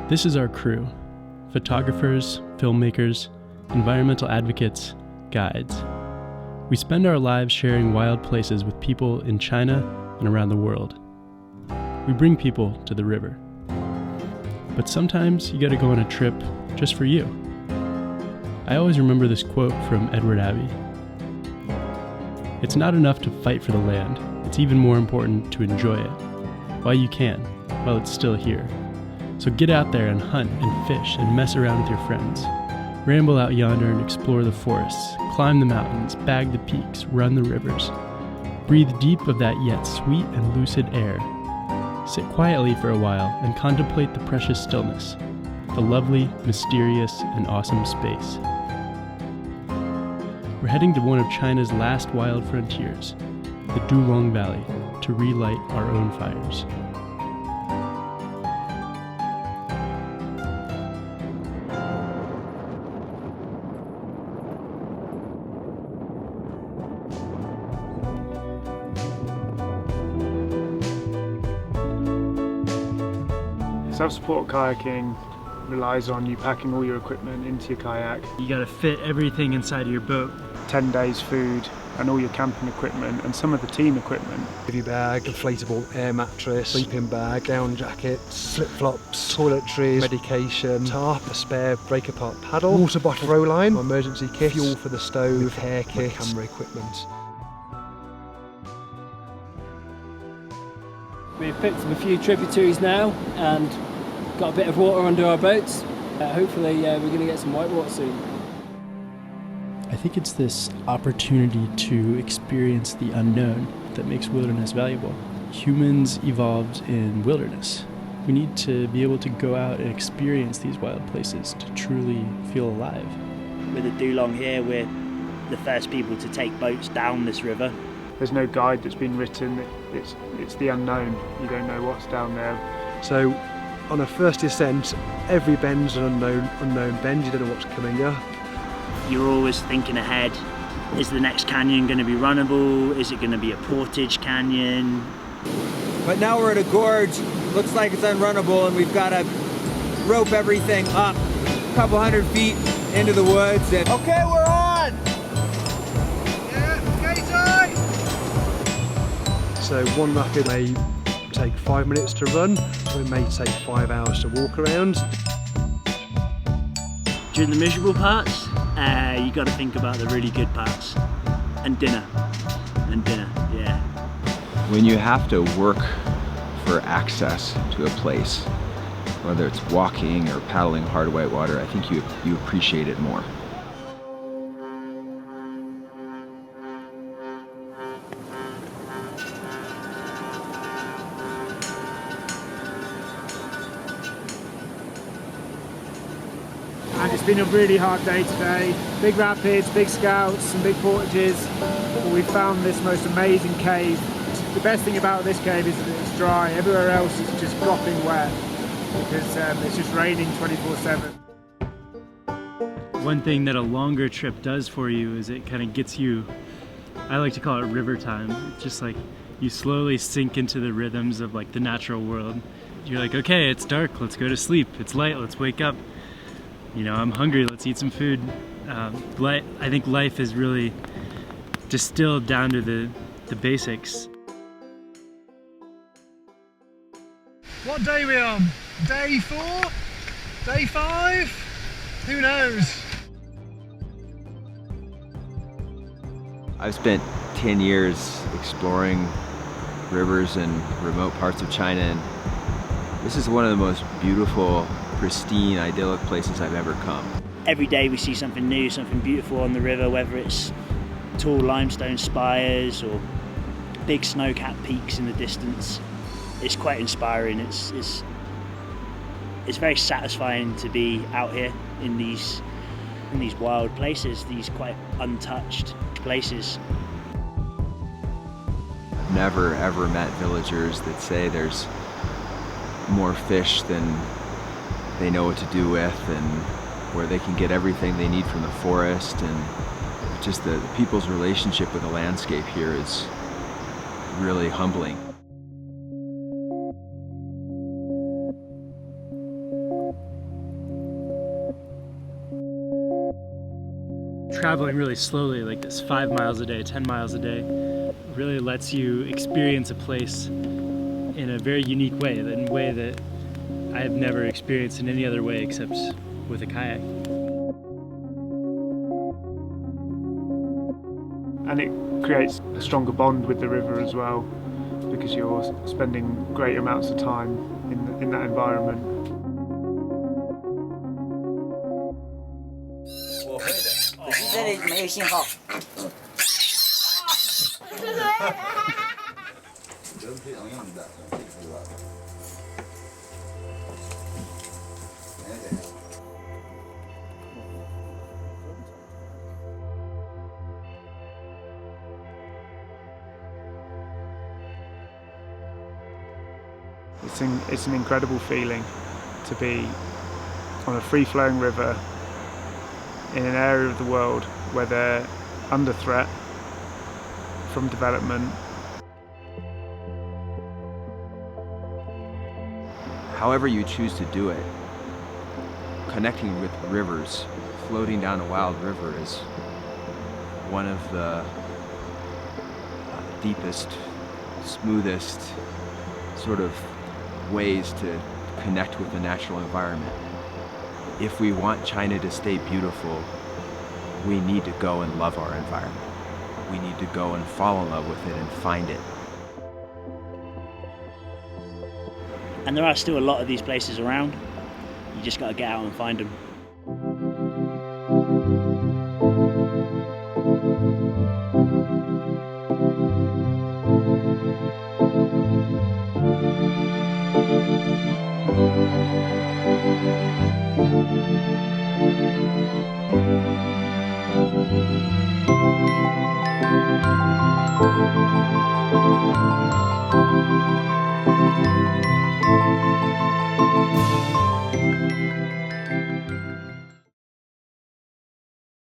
This is our crew: photographers, filmmakers, environmental advocates, guides. We spend our lives sharing wild places with people in China and around the world. We bring people to the river. But sometimes you gotta go on a trip just for you. I always remember this quote from Edward Abbey. It's not enough to fight for the land. It's even more important to enjoy it while you can, while it's still here. So get out there and hunt and fish and mess around with your friends. Ramble out yonder and explore the forests, climb the mountains, bag the peaks, run the rivers. Breathe deep of that yet sweet and lucid air. Sit quietly for a while and contemplate the precious stillness, the lovely, mysterious, and awesome space. We're heading to one of China's last wild frontiers, the Dulong Valley, to relight our own fires. Self-support kayaking relies on you packing all your equipment into your kayak. You gotta fit everything inside of your boat. 10 days food and all your camping equipment and some of the team equipment. Heavy bag, inflatable air mattress, sleeping bag, down jackets, flip-flops, toiletries, medication, tarp, a spare break-apart paddle, water bottle, throw line, emergency kit, fuel for the stove, hair kit, camera equipment. We've picked up a few tributaries now and got a bit of water under our boats. Hopefully we're going to get some whitewater soon. I think it's this opportunity to experience the unknown that makes wilderness valuable. Humans evolved in wilderness. We need to be able to go out and experience these wild places to truly feel alive. With the Dulong here, we're the first people to take boats down this river. There's no guide that's been written, it's the unknown. You don't know what's down there. So on a first descent, every bend's an unknown bend, you don't know what's coming up. You're always thinking ahead. Is the next canyon going to be runnable? Is it going to be a portage canyon? But now we're at a gorge, looks like it's unrunnable, and we've got to rope everything up a couple hundred feet into the woods. And okay, we're on! Yeah, okay, sorry! So one rapid may take 5 minutes to run, or it may take 5 hours to walk around. During the miserable parts, you got to think about the really good parts. And dinner, yeah. When you have to work for access to a place, whether it's walking or paddling hard whitewater, I think you appreciate it more. And it's been a really hard day today. Big rapids, big scouts, some big portages. But we found this most amazing cave. The best thing about this cave is that it's dry. Everywhere else is just dropping wet because it's just raining 24/7. One thing that a longer trip does for you is it kind of gets you, I like to call it river time. It's just like you slowly sink into the rhythms of like the natural world. You're like, okay, it's dark, let's go to sleep. It's light, let's wake up. You know, I'm hungry, let's eat some food. I think life is really distilled down to the basics. What day are we on? Day 4? Day 5? Who knows? I've spent 10 years exploring rivers in remote parts of China, and this is one of the most beautiful, pristine, idyllic places I've ever come. Every day we see something new, something beautiful on the river, whether it's tall limestone spires or big snow-capped peaks in the distance. It's quite inspiring. It's very satisfying to be out here in these wild places, these quite untouched places. Never ever met villagers that say there's more fish than they know what to do with, and where they can get everything they need from the forest, and just the people's relationship with the landscape here is really humbling. traveling really slowly like this, 5 miles a day, 10 miles a day, really lets you experience a place in a very unique way, in a way that I have never experienced in any other way except with a kayak. And it creates a stronger bond with the river as well, because you're spending great amounts of time in that environment. It's an incredible feeling to be on a free-flowing river in an area of the world where they're under threat from development. However you choose to do it, connecting with rivers, floating down a wild river is one of the deepest, smoothest sort of ways to connect with the natural environment. If we want China to stay beautiful, we need to go and love our environment. We need to go and fall in love with it and find it. And there are still a lot of these places around. You just got to get out and find them.